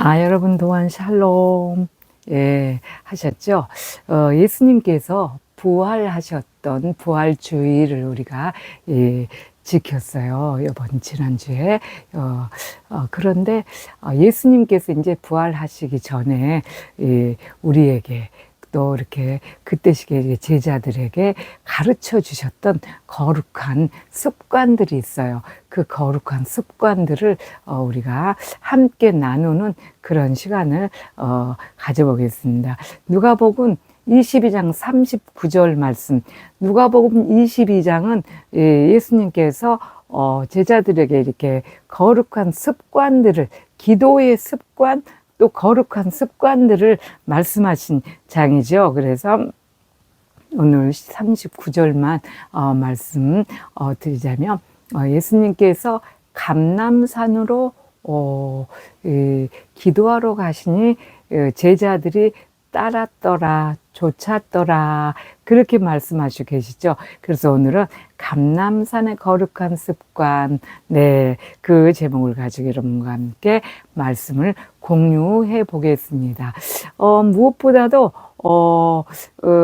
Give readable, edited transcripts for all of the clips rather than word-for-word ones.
여러분 동안 샬롬 하셨죠? 예수님께서 부활하셨던 부활주의를 우리가 지켰어요. 이번 지난주에. 그런데 예수님께서 이제 부활하시기 전에 우리에게 또 이렇게 그때 시기에 제자들에게 가르쳐 주셨던 거룩한 습관들이 있어요. 그 거룩한 습관들을 우리가 함께 나누는 그런 시간을 가져보겠습니다. 누가복음 22장 39절 말씀. 누가복음 22장은 예수님께서 제자들에게 이렇게 거룩한 습관들을, 기도의 습관, 또 거룩한 습관들을 말씀하신 장이죠. 그래서 오늘 39절만 말씀 드리자면, 예수님께서 감람산으로 기도하러 가시니 제자들이 따랐더라, 쫓았더라, 그렇게 말씀하시고 계시죠. 그래서 오늘은 감람산의 거룩한 습관, 그 제목을 가지고 여러분과 함께 말씀을 공유해 보겠습니다. 무엇보다도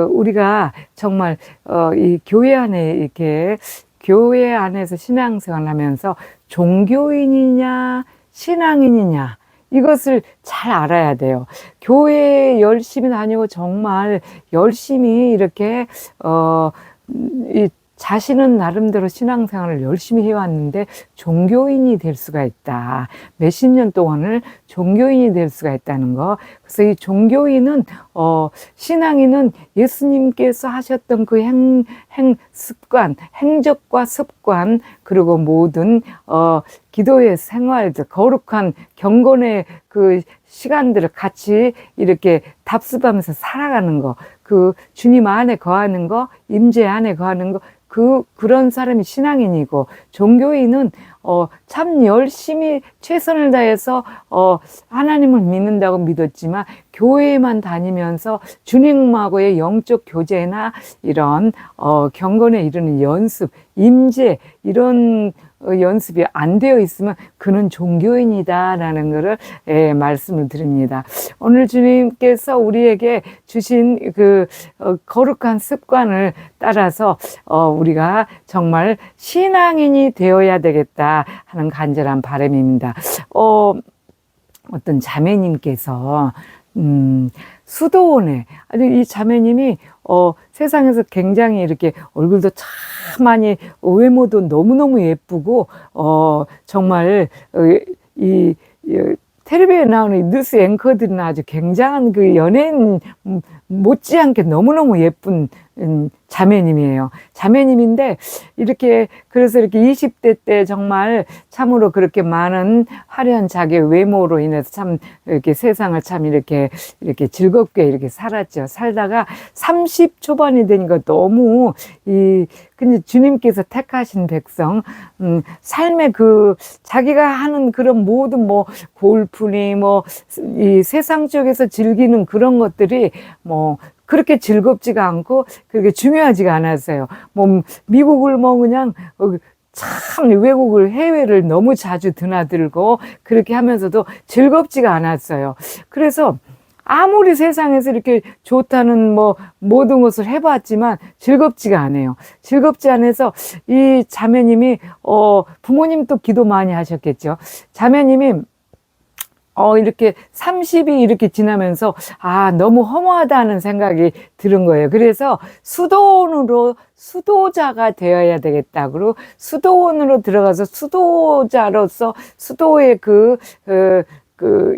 우리가 정말 이 교회 안에 이렇게 교회 안에서 신앙생활을 하면서 종교인이냐 신앙인이냐 이것을 잘 알아야 돼요. 교회에 열심히 다니고 정말 열심히 이렇게 자신은 나름대로 신앙생활을 열심히 해왔는데 종교인이 될 수가 있다. 몇십 년 동안을 종교인이 될 수가 있다는 거. 그래서 이 종교인은 신앙인은 예수님께서 하셨던 그 습관, 행적과 습관, 그리고 모든 기도의 생활들, 거룩한 경건의 그 시간들을 같이 이렇게 답습하면서 살아가는 거, 그 주님 안에 거하는 거, 임재 안에 거하는 거, 그런 사람이 신앙인이고, 종교인은 참 열심히 최선을 다해서 하나님을 믿는다고 믿었지만 교회에만 다니면서 주님하고의 영적 교제나 이런 경건에 이르는 연습, 임재 이런 연습이 안 되어 있으면 그는 종교인이다라는 것을 말씀을 드립니다. 오늘 주님께서 우리에게 주신 그 거룩한 습관을 따라서 우리가 정말 신앙인이 되어야 되겠다 하는 간절한 바람입니다. 어떤 자매님께서 수도원에 이 자매님이 세상에서 굉장히 이렇게 얼굴도 참 많이 외모도 너무너무 예쁘고 정말 이 텔레비전에 나오는 뉴스 앵커들은 아주 굉장한 그 연예인 못지않게 너무너무 예쁜 자매님이에요. 자매님인데 그래서 이렇게 20대 때 정말 참으로 그렇게 많은 화려한 자기의 외모로 인해서 참 이렇게 세상을 참 이렇게 즐겁게 이렇게 살았죠. 살다가 30 초반이 되니까 너무 근데 주님께서 택하신 백성, 삶의 자기가 하는 그런 모든 골프니 이 세상 쪽에서 즐기는 그런 것들이 그렇게 즐겁지가 않고 그렇게 중요하지가 않았어요. 미국을 그냥 참 외국을 해외를 너무 자주 드나들고 그렇게 하면서도 즐겁지가 않았어요. 그래서 아무리 세상에서 이렇게 좋다는 모든 것을 해봤지만 즐겁지가 않아요. 즐겁지 않아서 이 자매님이 부모님도 기도 많이 하셨겠죠. 자매님이 이렇게 30이 이렇게 지나면서 너무 허무하다는 생각이 드는 거예요. 그래서 수도자가 되어야 되겠다고 수도원으로 들어가서 수도자로서 수도의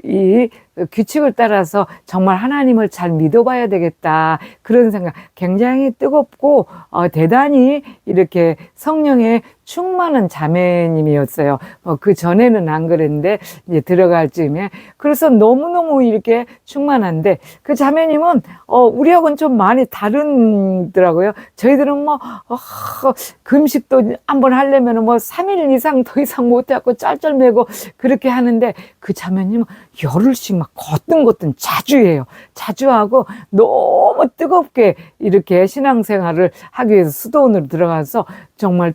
이 규칙을 따라서 정말 하나님을 잘 믿어봐야 되겠다. 그런 생각 굉장히 뜨겁고 대단히 이렇게 성령에 충만한 자매님이었어요. 그 전에는 안 그랬는데 이제 들어갈 즈음에 그래서 너무너무 이렇게 충만한데 그 자매님은 우리하고는 좀 많이 다르더라고요. 저희들은 금식도 한번 하려면 3일 이상 더 이상 못해갖고 짤짤매고 그렇게 하는데 그 자매님은 열흘씩 막 거뜬거뜬 자주 해요. 자주 하고 너무 뜨겁게 이렇게 신앙생활을 하기 위해서 수도원으로 들어가서 정말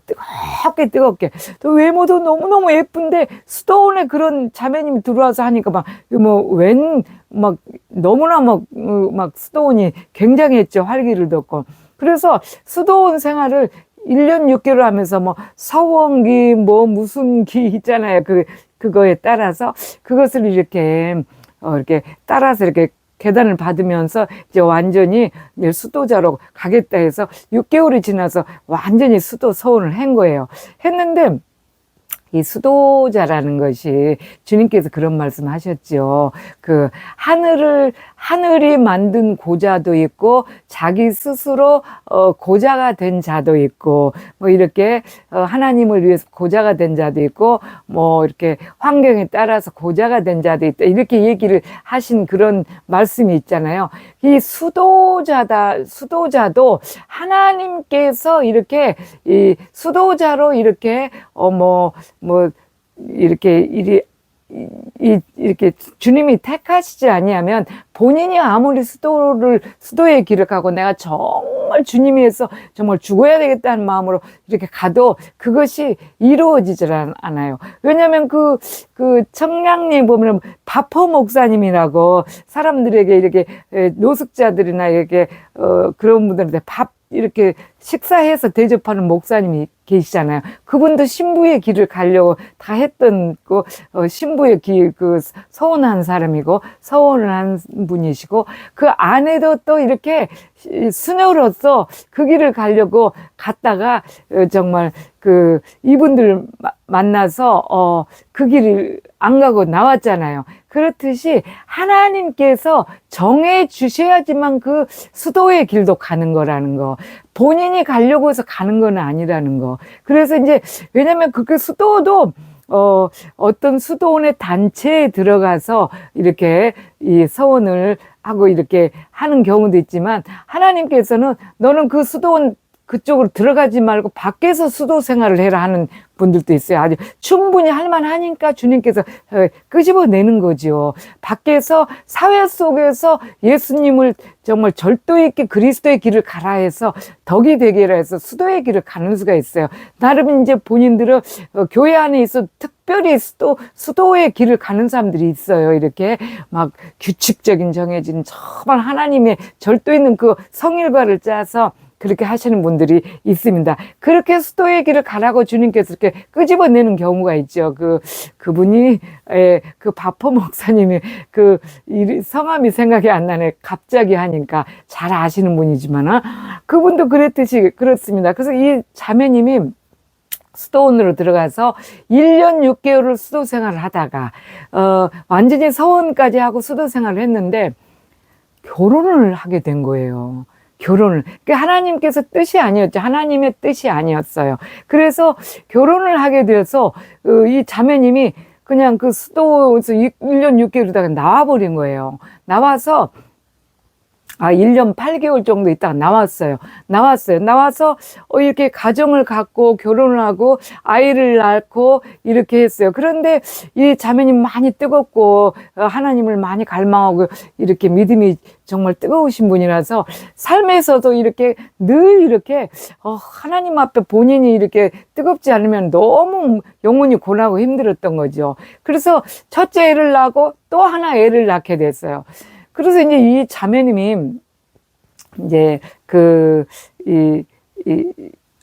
뜨겁게 또 외모도 너무너무 예쁜데 수도원에 그런 자매님이 들어와서 하니까 막 너무나 막 수도원이 굉장했죠. 활기를 뒀고. 그래서 수도원 생활을 1년 6개월 하면서 뭐 서원기 뭐 무슨 기 있잖아요. 그거에 따라서 그것을 이렇게 따라서 이렇게 계단을 받으면서 이제 완전히 이제 수도자로 가겠다 해서 6개월이 지나서 완전히 수도 서원을 한 거예요. 했는데 이 수도자라는 것이 주님께서 그런 말씀 하셨죠. 하늘이 만든 고자도 있고, 자기 스스로, 고자가 된 자도 있고, 뭐 이렇게, 하나님을 위해서 고자가 된 자도 있고, 뭐 이렇게 환경에 따라서 고자가 된 자도 있다. 이렇게 얘기를 하신 그런 말씀이 있잖아요. 이 수도자도 하나님께서 이렇게, 이 수도자로 이렇게, 이렇게 주님이 택하시지 아니하면 본인이 아무리 수도에 길을 가고 내가 정말 주님 위해서 정말 죽어야 되겠다는 마음으로 이렇게 가도 그것이 이루어지질 않아요. 왜냐하면 그 청량리 보면 바포 목사님이라고 사람들에게 이렇게 노숙자들이나 이렇게 그런 분들한테 이렇게 식사해서 대접하는 목사님이 계시잖아요. 그분도 신부의 길을 가려고 다 했던 신부의 길 서원한 사람이고 서원을 한 분이시고 그 안에도 또 이렇게 수녀로서 그 길을 가려고 갔다가 정말 이분들 만나서 그 길을 안 가고 나왔잖아요. 그렇듯이 하나님께서 정해 주셔야지만 그 수도의 길도 가는 거라는 거. 본인이 가려고 해서 가는 건 아니라는 거. 그래서 이제 왜냐면 수도도 어떤 수도원의 단체에 들어가서 이렇게 이 서원을 하고 이렇게 하는 경우도 있지만 하나님께서는 너는 그 수도원 그쪽으로 들어가지 말고 밖에서 수도 생활을 해라 하는 분들도 있어요. 아주 충분히 할만하니까 주님께서 끄집어내는 거죠. 밖에서 사회 속에서 예수님을 정말 절도 있게 그리스도의 길을 가라 해서 덕이 되게 해서 수도의 길을 가는 수가 있어요. 나름 이제 본인들은 교회 안에 있어 특별히 수도의 길을 가는 사람들이 있어요. 이렇게 막 규칙적인 정해진 정말 하나님의 절도 있는 그 성일과를 짜서 그렇게 하시는 분들이 있습니다. 그렇게 수도의 길을 가라고 주님께서 이렇게 끄집어내는 경우가 있죠. 그분이, 바포 목사님이 성함이 생각이 안 나네. 갑자기 하니까 잘 아시는 분이지만, 그분도 그렇습니다. 그래서 이 자매님이 수도원으로 들어가서 1년 6개월을 수도 생활을 하다가, 완전히 서원까지 하고 수도 생활을 했는데, 결혼을 하게 된 거예요. 그러니까 하나님께서 뜻이 아니었죠. 하나님의 뜻이 아니었어요. 그래서 결혼을 하게 되어서 이 자매님이 그냥 그 수도에서 1년 6개월이다가 나와버린 거예요. 나와서 1년 8개월 정도 있다가 나왔어요. 나와서 이렇게 가정을 갖고 결혼을 하고 아이를 낳고 이렇게 했어요. 그런데 이 자매님 많이 뜨겁고 하나님을 많이 갈망하고 이렇게 믿음이 정말 뜨거우신 분이라서 삶에서도 이렇게 늘 이렇게 하나님 앞에 본인이 이렇게 뜨겁지 않으면 너무 영혼이 고나고 힘들었던 거죠. 그래서 첫째 애를 낳고 또 하나 애를 낳게 됐어요. 그래서 이제 이 자매님이 이제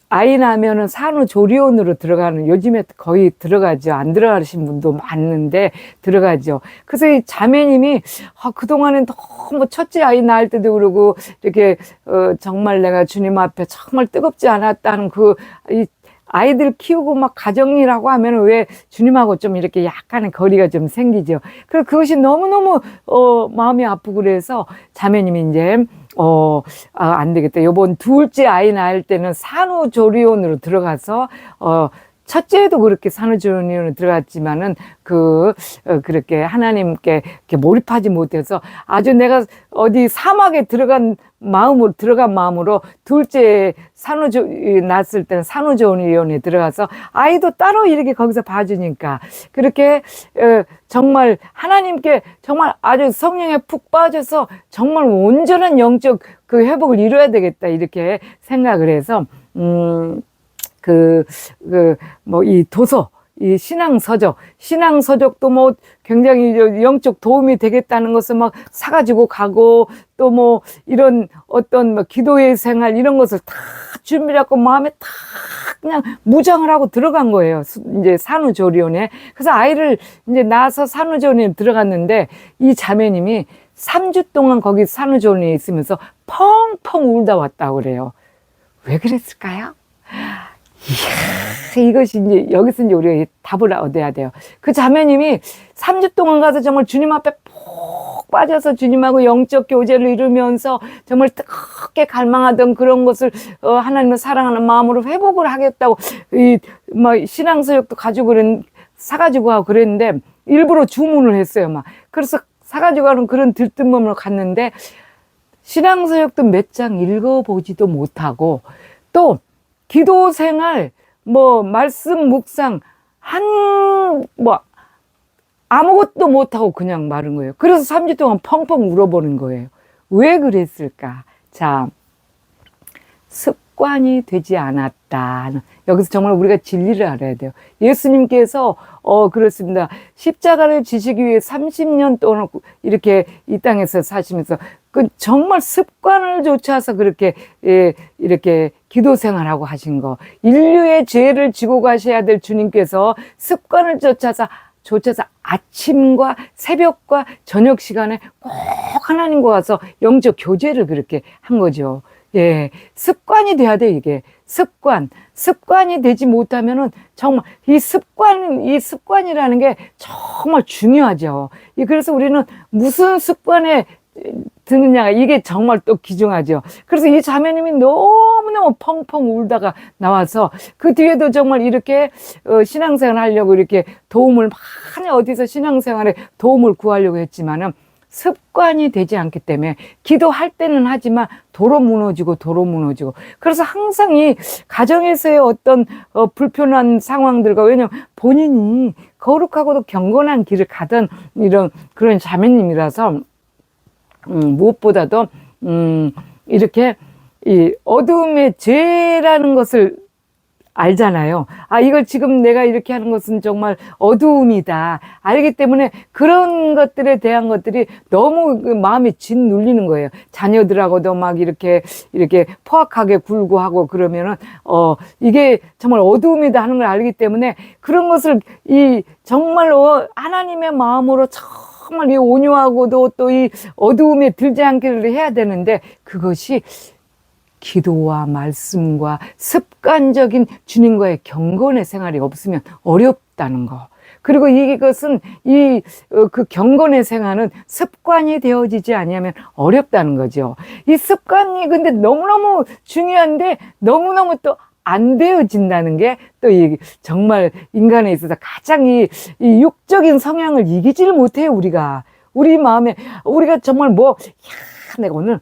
아이 낳으면은 산후조리원으로 들어가는, 요즘에 거의 들어가죠. 안 들어가신 분도 많은데 들어가죠. 그래서 이 자매님이 그동안엔 너무 첫째 아이 낳을 때도 그러고 이렇게 정말 내가 주님 앞에 정말 뜨겁지 않았다는 이 아이들 키우고 막 가정일하고 하면 왜 주님하고 좀 이렇게 약간의 거리가 좀 생기죠. 그래서 그것이 너무너무 마음이 아프고 그래서 자매님이 이제 안 되겠다. 요번 둘째 아이 낳을 때는 산후조리원으로 들어가서 첫째도 그렇게 산후조리원에 들어갔지만은 그렇게 하나님께 이렇게 몰입하지 못해서 아주 내가 어디 사막에 들어간 마음으로 둘째 낳았을 때는 산후조리원에 들어가서 아이도 따로 이렇게 거기서 봐주니까 그렇게 정말 하나님께 정말 아주 성령에 푹 빠져서 정말 온전한 영적 그 회복을 이루어야 되겠다 이렇게 생각을 해서 이 도서, 이 신앙서적도 뭐 굉장히 영적 도움이 되겠다는 것을 막 사가지고 가고 또 뭐 이런 어떤 뭐 기도의 생활 이런 것을 다 준비하고 마음에 다 그냥 무장을 하고 들어간 거예요. 이제 산후조리원에. 그래서 아이를 이제 낳아서 산후조리원에 들어갔는데 이 자매님이 3주 동안 거기 산후조리원에 있으면서 펑펑 울다 왔다고 그래요. 왜 그랬을까요? 이야, 이것이 이제 여기서 이제 우리가 답을 얻어야 돼요. 그 자매님이 3주 동안 가서 정말 주님 앞에 푹 빠져서 주님하고 영적 교제를 이루면서 정말 뜨겁게 갈망하던 그런 것을 하나님을 사랑하는 마음으로 회복을 하겠다고 신앙서적도 사가지고 하고 그랬는데 일부러 주문을 했어요. 막 그래서 사가지고 가는 그런 들뜬맘으로 갔는데 신앙서적도 몇 장 읽어보지도 못하고 또 기도 생활, 말씀 묵상, 아무것도 못하고 그냥 마른 거예요. 그래서 3주 동안 펑펑 울어버린 거예요. 왜 그랬을까? 자, 습관이 되지 않았다. 여기서 정말 우리가 진리를 알아야 돼요. 예수님께서, 그렇습니다. 십자가를 지시기 위해 30년 동안 이렇게 이 땅에서 사시면서 정말 습관을 좇아서 그렇게, 이렇게 기도 생활하고 하신 거. 인류의 죄를 지고 가셔야 될 주님께서 습관을 좇아서 아침과 새벽과 저녁 시간에 꼭 하나님과 와서 영적 교제를 그렇게 한 거죠. 예, 습관이 돼야 돼, 이게. 습관이 되지 못하면은 정말 이 습관이라는 게 정말 중요하죠. 그래서 우리는 무슨 습관에 드느냐, 이게 정말 또 귀중하죠. 그래서 이 자매님이 너무너무 펑펑 울다가 나와서 그 뒤에도 정말 이렇게 신앙생활 하려고 이렇게 도움을 많이 어디서 신앙생활에 도움을 구하려고 했지만은 습관이 되지 않기 때문에 기도할 때는 하지만 도로 무너지고. 그래서 항상 이 가정에서의 어떤 불편한 상황들과 왜냐면 본인이 거룩하고도 경건한 길을 가던 이런 그런 자매님이라서 무엇보다도 이렇게 이 어둠의 죄라는 것을 알잖아요. 이걸 지금 내가 이렇게 하는 것은 정말 어두움이다. 알기 때문에 그런 것들에 대한 것들이 너무 마음에 짓눌리는 거예요. 자녀들하고도 막 이렇게 포악하게 굴고 하고 그러면은, 이게 정말 어두움이다 하는 걸 알기 때문에 그런 것을 정말로 하나님의 마음으로 정말 이 온유하고도 또 이 어두움에 들지 않기를 해야 되는데 그것이 기도와 말씀과 습관적인 주님과의 경건의 생활이 없으면 어렵다는 거. 그리고 이것은 그 경건의 생활은 습관이 되어지지 않으면 어렵다는 거죠. 이 습관이 근데 너무너무 중요한데 너무너무 또 안 되어진다는 게 또 정말 인간에 있어서 가장 이 육적인 성향을 이기지를 못해요, 우리가. 우리 마음에, 우리가 정말 내가 오늘,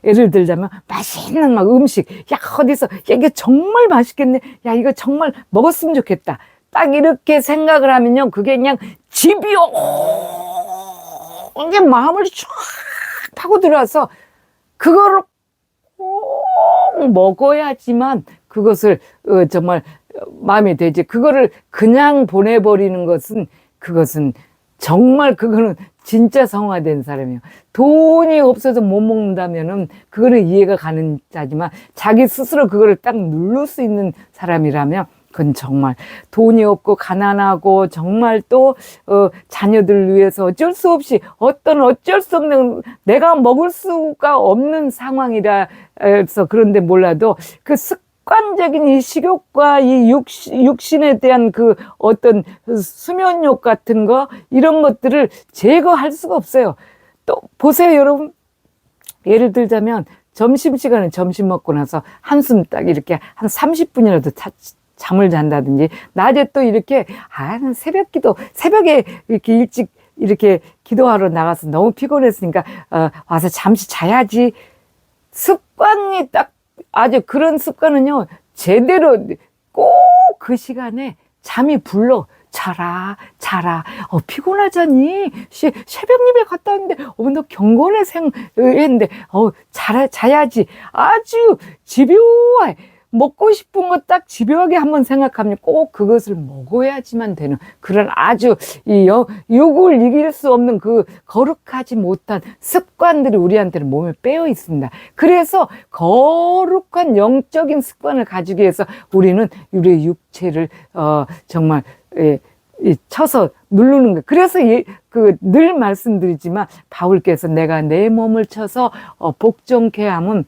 예를 들자면, 맛있는 음식. 어디서, 이게 정말 맛있겠네. 이거 정말 먹었으면 좋겠다. 딱 이렇게 생각을 하면요, 그게 그냥 집이요. 이게 마음을 쫙 파고 들어와서, 그거를 꼭 먹어야지만 그것을 정말 마음에 되지. 그거를 그냥 보내버리는 그것은 정말 그거는 진짜 성화된 사람이에요. 돈이 없어서 못 먹는다면은 그거는 이해가 가는 자지만 자기 스스로 그거를 딱 누를 수 있는 사람이라면 그건 정말 돈이 없고 가난하고 정말 또 자녀들 위해서 어쩔 수 없이 어쩔 수 없는 내가 먹을 수가 없는 상황이라서 그런데 몰라도 그 습관적인 이 식욕과 이 육신에 대한 그 어떤 수면욕 같은 거 이런 것들을 제거할 수가 없어요. 또 보세요, 여러분. 예를 들자면 점심시간에 점심 먹고 나서 한숨 딱 이렇게 한 30분이라도 잠을 잔다든지, 낮에 또 이렇게, 새벽에 이렇게 일찍 이렇게 기도하러 나가서 너무 피곤했으니까, 와서 잠시 자야지. 습관이 아주 그런 습관은요, 제대로 꼭 그 시간에 잠이 불러. 자라. 피곤하잖니? 새벽 예배 갔다 왔는데, 너 경건에 했는데, 자야지. 아주 집요해. 먹고 싶은 거 딱 집요하게 한번 생각하면 꼭 그것을 먹어야지만 되는 그런 아주 육을 이길 수 없는 그 거룩하지 못한 습관들이 우리한테는 몸에 빼어 있습니다. 그래서 거룩한 영적인 습관을 가지기 위해서 우리는 우리의 육체를 정말 쳐서 누르는 거예요. 그래서 늘 말씀드리지만 바울께서 내가 내 몸을 쳐서 복종케 함은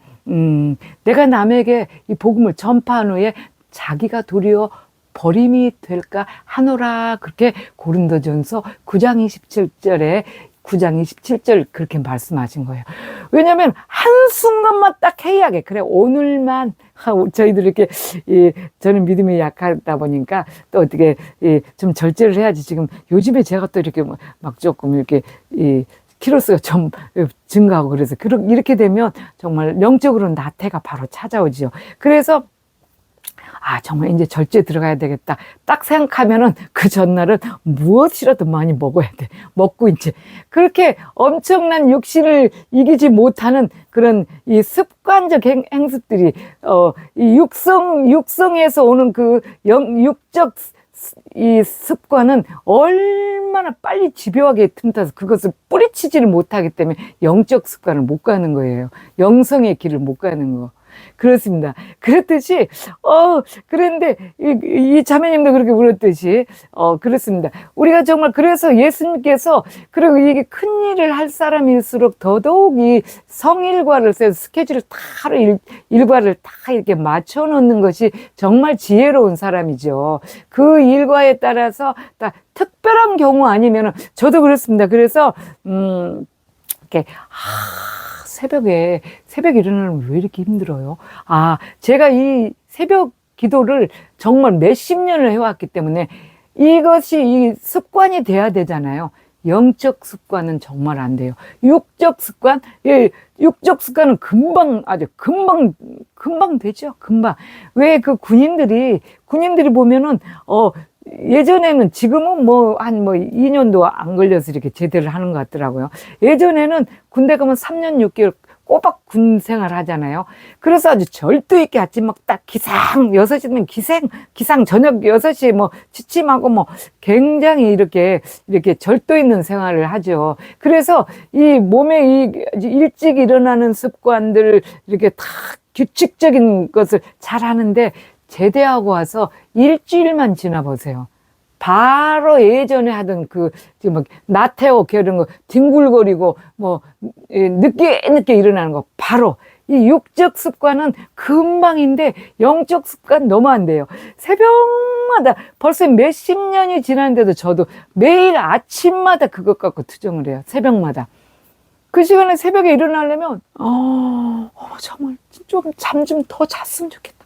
내가 남에게 이 복음을 전파한 후에 자기가 도리어 버림이 될까 하노라. 그렇게 고린도전서 9장 27절 그렇게 말씀하신 거예요. 왜냐하면 한순간만 딱 해야게. 그래, 오늘만. 저희들 이렇게, 저는 믿음이 약하다 보니까 또 어떻게, 좀 절제를 해야지. 지금 요즘에 제가 또 이렇게 막 조금 이렇게, 키로수가 좀 증가하고 그래서 이렇게 되면 정말 영적으로 나태가 바로 찾아오지요. 그래서 정말 이제 절제 들어가야 되겠다. 딱 생각하면은 그 전날은 무엇이라도 많이 먹어야 돼. 먹고 이제 그렇게 엄청난 육신을 이기지 못하는 그런 이 습관적 행습들이 이 육성에서 오는 그 육적 이 습관은 얼마나 빨리 집요하게 틈타서 그것을 뿌리치지를 못하기 때문에 영적 습관을 못 가는 거예요. 영성의 길을 못 가는 거. 그렇습니다. 그랬듯이, 그런데, 이 자매님도 그렇게 물었듯이, 그렇습니다. 우리가 정말 그래서 예수님께서, 그리고 이게 큰 일을 할 사람일수록 더더욱 이 성일과를 써서 스케줄을 일과를 다 이렇게 맞춰 놓는 것이 정말 지혜로운 사람이죠. 그 일과에 따라서 다 특별한 경우 아니면은, 저도 그렇습니다. 그래서, 이렇게, 새벽에 일어나면 왜 이렇게 힘들어요? 제가 이 새벽 기도를 정말 몇십 년을 해왔기 때문에 이것이 이 습관이 돼야 되잖아요. 영적 습관은 정말 안 돼요. 육적 습관은 아주 금방 되죠. 금방. 왜 그 군인들이 보면은, 예전에는 지금은 2년도 안 걸려서 이렇게 제대를 하는 것 같더라고요. 예전에는 군대 가면 3년 6개월 꼬박 군 생활 하잖아요. 그래서 아주 절도 있게 아침 딱 6시면 기상 저녁 6시에 취침하고 굉장히 이렇게 절도 있는 생활을 하죠. 그래서 이 몸에 일찍 일어나는 습관들 이렇게 다 규칙적인 것을 잘 하는데 제대하고 와서 일주일만 지나 보세요. 바로 예전에 하던 나태워 게으른 거, 뒹굴거리고, 늦게 일어나는 거, 바로. 이 육적 습관은 금방인데, 영적 습관 너무 안 돼요. 새벽마다 벌써 몇십 년이 지났는데도 저도 매일 아침마다 그것 갖고 투정을 해요. 새벽마다. 그 시간에 새벽에 일어나려면, 정말 좀 잠 좀 더 잤으면 좋겠다.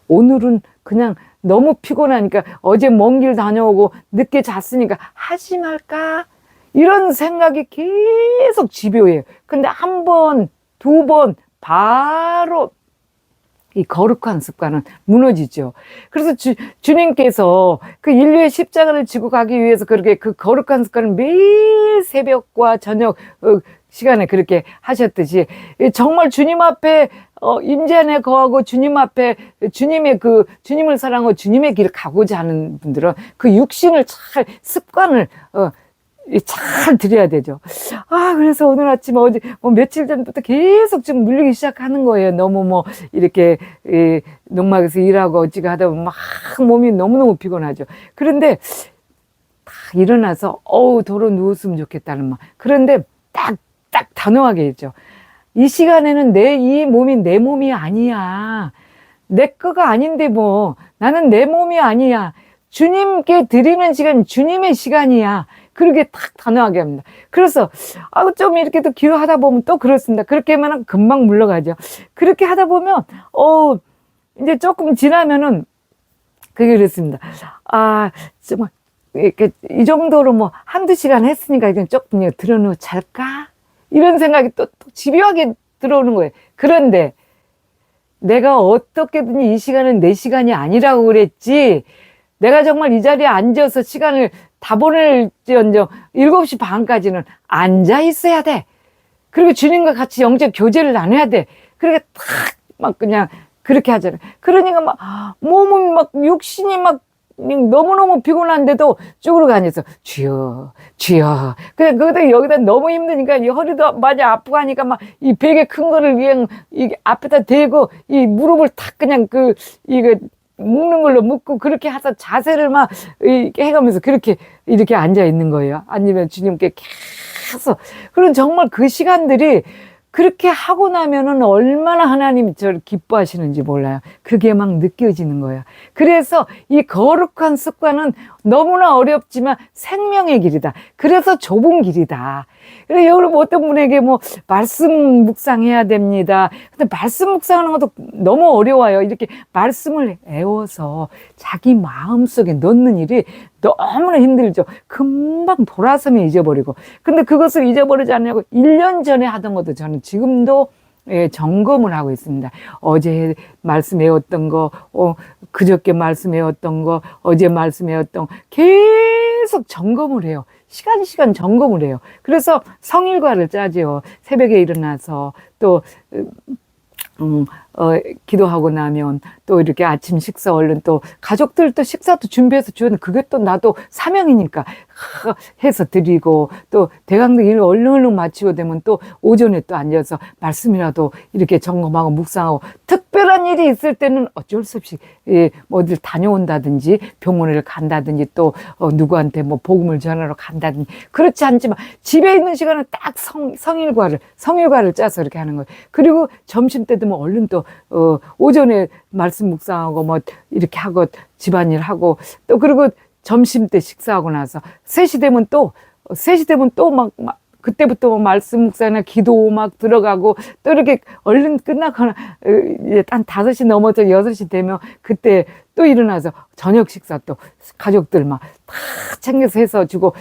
오늘은 그냥 너무 피곤하니까 어제 먼 길 다녀오고 늦게 잤으니까 하지 말까? 이런 생각이 계속 집요해요. 근데 한 번, 두 번, 바로 이 거룩한 습관은 무너지죠. 그래서 주님께서 그 인류의 십자가를 지고 가기 위해서 그렇게 그 거룩한 습관을 매일 새벽과 저녁 시간에 그렇게 하셨듯이 정말 주님 앞에 임재 안에 거하고 주님 앞에 주님을 사랑하고 주님의 길을 가고자 하는 분들은 그 육신을 습관을 잘 들여야 되죠. 그래서 오늘 아침 어제 며칠 전부터 계속 좀 물리기 시작하는 거예요. 너무 이렇게 농막에서 일하고 어찌가 하다 보면 막 몸이 너무너무 피곤하죠. 그런데 딱 일어나서 도로 누웠으면 좋겠다는 말. 그런데 딱 단호하게 했죠. 이 시간에는 이 몸이 내 몸이 아니야. 내 거가 아닌데 나는 내 몸이 아니야. 주님께 드리는 시간 주님의 시간이야. 그렇게 딱 단호하게 합니다. 그래서 좀 이렇게 또 기도하다 보면 또 그렇습니다. 그렇게 하면 금방 물러가죠. 그렇게 하다 보면 이제 조금 지나면은 그게 그렇습니다. 아, 정말, 이렇게, 이 정도로 뭐, 한두 시간 했으니까 이건 조금 들어놓고 잘까? 이런 생각이 또 집요하게 들어오는 거예요. 그런데 내가 어떻게든 이 시간은 내 시간이 아니라고 그랬지, 내가 정말 이 자리에 앉아서 시간을 다 보낼지언정 7시 반까지는 앉아 있어야 돼. 그리고 주님과 같이 영적 교제를 나눠야 돼. 그러니까 탁, 막 그냥 그렇게 하잖아요. 그러니까 막 몸이 막 육신이 막 너무너무 피곤한데도 쭈그러고 앉아서 주여, 주여. 그냥 거기다 여기다 너무 힘드니까 이 허리도 많이 아프고 하니까 막 이 베개 큰 거를 그냥 이 앞에다 대고 이 무릎을 탁 그냥 이거 묶는 걸로 묶고 그렇게 해서 자세를 막 이렇게 해가면서 그렇게 이렇게 앉아 있는 거예요. 아니면 주님께 계속. 그럼 정말 그 시간들이 그렇게 하고 나면은 얼마나 하나님이 저를 기뻐하시는지 몰라요. 그게 막 느껴지는 거예요. 그래서 이 거룩한 습관은 너무나 어렵지만 생명의 길이다. 그래서 좁은 길이다. 그래서 여러분 어떤 분에게 뭐 말씀 묵상해야 됩니다. 근데 말씀 묵상하는 것도 너무 어려워요. 이렇게 말씀을 애워서 자기 마음속에 넣는 일이 너무나 힘들죠. 금방 돌아서면 잊어버리고. 근데 그것을 잊어버리지 않냐고 1년 전에 하던 것도 저는 지금도 점검을 하고 있습니다. 어제 말씀 외웠던 거, 그저께 말씀 외웠던 거, 어제 말씀 외웠던 거 계속 점검을 해요. 시간 점검을 해요. 그래서 성일과를 짜죠. 새벽에 일어나서 또 기도하고 나면 또 이렇게 아침 식사 얼른 또 가족들 또 식사도 준비해서 주는 그게 또 나도 사명이니까 해서 드리고 또 대강등 일 얼른 마치고 되면 또 오전에 또 앉아서 말씀이라도 이렇게 점검하고 묵상하고 특별한 일이 있을 때는 어쩔 수 없이 뭐 어딜 다녀온다든지 병원을 간다든지 또 누구한테 뭐 복음을 전하러 간다든지 그렇지 않지만 집에 있는 시간은 딱 성일과를 짜서 이렇게 하는 거예요. 그리고 점심 때 되면 얼른 또 오전에 말씀 묵상하고 뭐 이렇게 하고 집안일 하고 또 그리고 점심 때 식사하고 나서 3시 되면 또 막 그때부터 뭐 말씀 묵상이나 기도 막 들어가고 또 이렇게 얼른 끝나거나 한 5시 넘어서 6시 되면 그때 또 일어나서 저녁 식사 또 가족들 막 다 챙겨서 해서 주고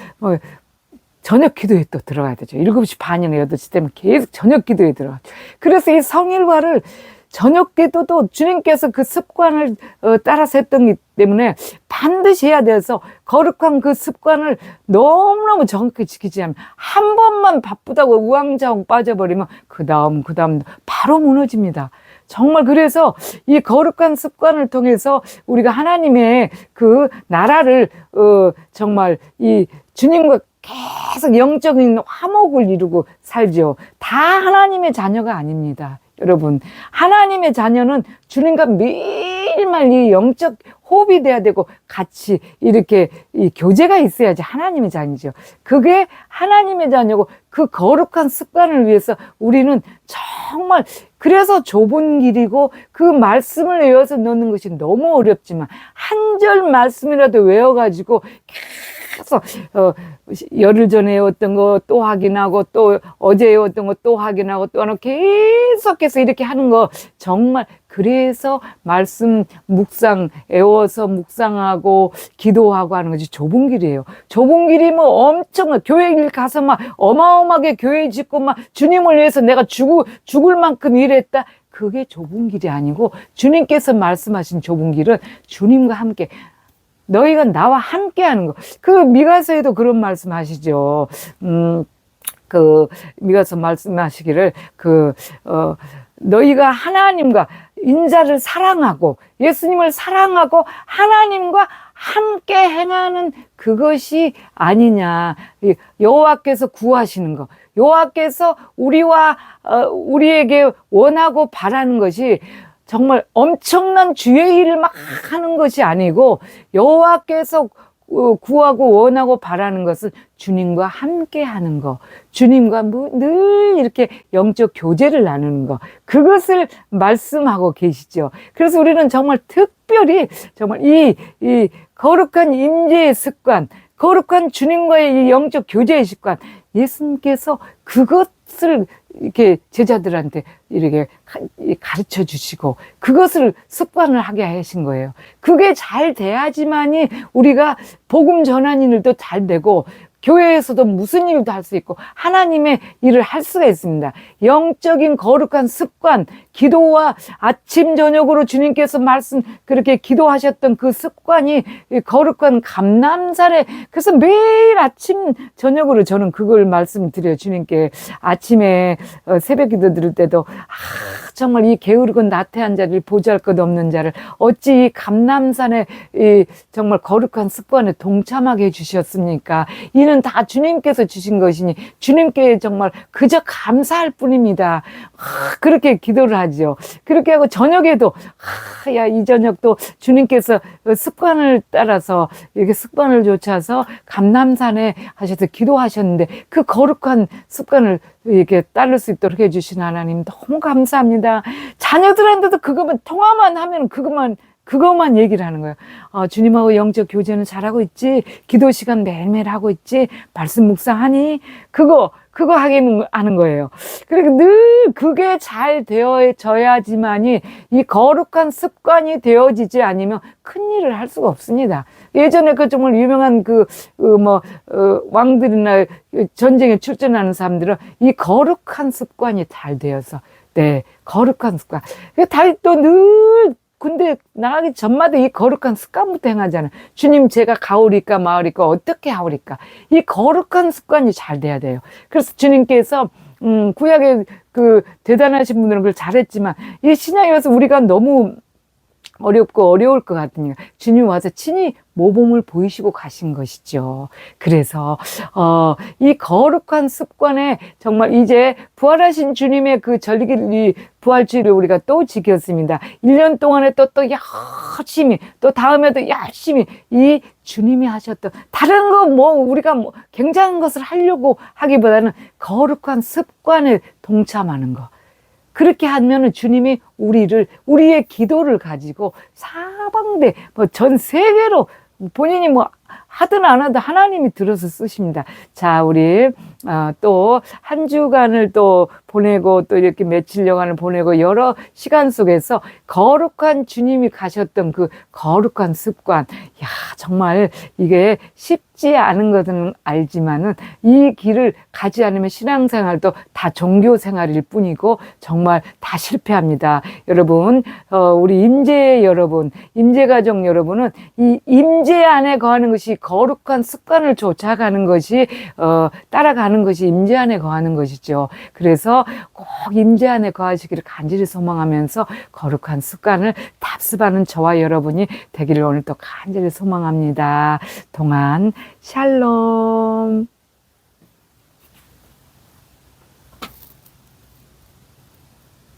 저녁 기도에 또 들어가야 되죠. 7시 반이나 8시 되면 계속 저녁 기도에 들어가죠. 그래서 이 성일과를 저녁 기도도 주님께서 그 습관을 따라서 했던 기 때문에 반드시 해야 돼서 거룩한 그 습관을 너무너무 정확히 지키지 않으면 한 번만 바쁘다고 우왕좌왕 빠져버리면 그 다음 바로 무너집니다. 정말 그래서 이 거룩한 습관을 통해서 우리가 하나님의 그 나라를 정말 이 주님과 계속 영적인 화목을 이루고 살죠. 다 하나님의 자녀가 아닙니다. 여러분, 하나님의 자녀는 주님과 매일매일 이 영적 호흡이 돼야 되고 같이 이렇게 이 교제가 있어야지 하나님의 자녀죠. 그게 하나님의 자녀고 그 거룩한 습관을 위해서 우리는 정말 그래서 좁은 길이고 그 말씀을 외워서 넣는 것이 너무 어렵지만 한 절 말씀이라도 외워가지고 계속 열흘 전에 외웠던 거 또 확인하고 또 어제 외웠던 거 또 확인하고 또 하나 계속해서 이렇게 하는 거 정말 그래서 말씀 묵상 외워서 묵상하고 기도하고 하는 것이 좁은 길이에요. 좁은 길이 뭐 엄청 교회 가서 막 어마어마하게 교회 짓고 막 주님을 위해서 내가 죽을 만큼 일했다. 그게 좁은 길이 아니고 주님께서 말씀하신 좁은 길은 주님과 함께 너희가 나와 함께 하는 거. 그 미가서에도 그런 말씀 하시죠. 그 미가서 말씀하시기를 너희가 하나님과 인자를 사랑하고 예수님을 사랑하고 하나님과 함께 행하는 그것이 아니냐. 여호와께서 구하시는 거. 여호와께서 우리에게 원하고 바라는 것이 정말 엄청난 주의 일을 막 하는 것이 아니고 여호와께서 구하고 원하고 바라는 것은 주님과 함께 하는 거, 주님과 늘 이렇게 영적 교제를 나누는 거, 그것을 말씀하고 계시죠. 그래서 우리는 정말 특별히 정말 이 거룩한 임재의 습관, 거룩한 주님과의 이 영적 교제의 습관, 예수님께서 그것을 이렇게 제자들한테 이렇게 가르쳐 주시고 그것을 습관을 하게 하신 거예요. 그게 잘 돼야지만이 우리가 복음 전하는 일도 잘 되고 교회에서도 무슨 일도 할 수 있고 하나님의 일을 할 수가 있습니다. 영적인 거룩한 습관, 기도와 아침 저녁으로 주님께서 그렇게 기도하셨던 그 습관이 거룩한 감람살에, 그래서 매일 아침 저녁으로 저는 그걸 말씀드려요. 주님께 아침에 새벽 기도 드릴 때도 정말 이 게으르고 나태한 자를 보잘 것 없는 자를 어찌 이 감람산에 이 정말 거룩한 습관에 동참하게 해주셨습니까? 이는 다 주님께서 주신 것이니 주님께 정말 그저 감사할 뿐입니다. 그렇게 기도를 하죠. 그렇게 하고 저녁에도 이 저녁도 주님께서 습관을 따라서 이렇게 습관을 좇아서 감람산에 하셔서 기도하셨는데 그 거룩한 습관을 이렇게 따를 수 있도록 해주신 하나님 너무 감사합니다. 자녀들한테도 그것만 통화만 하면 그것만 얘기를 하는 거예요. 주님하고 영적 교제는 잘하고 있지? 기도 시간 매일매일 하고 있지? 말씀 묵상하니? 그거 하기는 하는 거예요. 그리고 늘 그게 잘 되어져야지만이 이 거룩한 습관이 되어지지 않으면 큰 일을 할 수가 없습니다. 예전에 그 정말 유명한 왕들이나 전쟁에 출전하는 사람들은 이 거룩한 습관이 잘 되어서, 네, 거룩한 습관. 또 늘 근데 나가기 전마다 이 거룩한 습관부터 행하잖아요. 주님, 제가 가오리까 마오리까 어떻게 하오리까? 이 거룩한 습관이 잘 돼야 돼요. 그래서 주님께서 구약의 그 대단하신 분들은 그걸 잘했지만 이 신약에 와서 우리가 너무 어렵고 어려울 것 같으니까 주님 와서 친히 모범을 보이시고 가신 것이죠. 그래서 이 거룩한 습관에 정말 이제 부활하신 주님의 그 부활주의를 우리가 또 지켰습니다. 1년 동안에 또 열심히, 또 다음에도 열심히 이 주님이 하셨던 다른 거 우리가 굉장한 것을 하려고 하기보다는 거룩한 습관에 동참하는 거. 그렇게 하면은 주님이 우리의 기도를 가지고 사방대, 전 세계로 본인이 하든 안 하든 하나님이 들어서 쓰십니다. 자, 우리 또 한 주간을 또 보내고 또 이렇게 며칠여간을 보내고 여러 시간 속에서 거룩한 주님이 가셨던 그 거룩한 습관, 정말 이게 쉽지 않은 것은 알지만은 이 길을 가지 않으면 신앙생활도 다 종교생활일 뿐이고 정말 다 실패합니다. 여러분, 우리 임재가족 여러분은 이 임재 안에 거하는 것이 거룩한 습관을 쫓아가는 것이 따라가는 것이 임재 안에 거하는 것이죠. 그래서 꼭 임재 안에 거하시기를 간절히 소망하면서 거룩한 습관을 답습하는 저와 여러분이 되기를 오늘 또 간절히 소망합니다. 동안 샬롬.